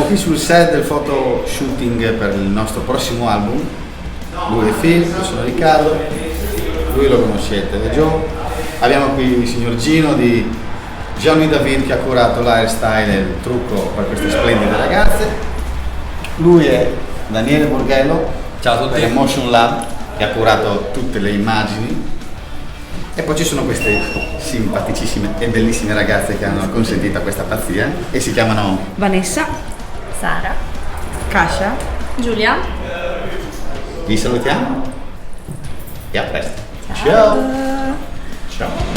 qui sul set del photo shooting per il nostro prossimo album. Lui è Phil, io sono Riccardo, lui lo conoscete, è Joe. Abbiamo qui il signor Gino di Jean-Louis David che ha curato l'hairstyle e il trucco per queste splendide ragazze. Lui è Daniele Borghello, ciao a tutti, per Emotion Lab, che ha curato tutte le immagini. E poi ci sono queste simpaticissime e bellissime ragazze che hanno consentito questa pazzia e si chiamano Vanessa, Sara, Kasia, Giulia. Vi salutiamo e a presto. Ciao. Ciao.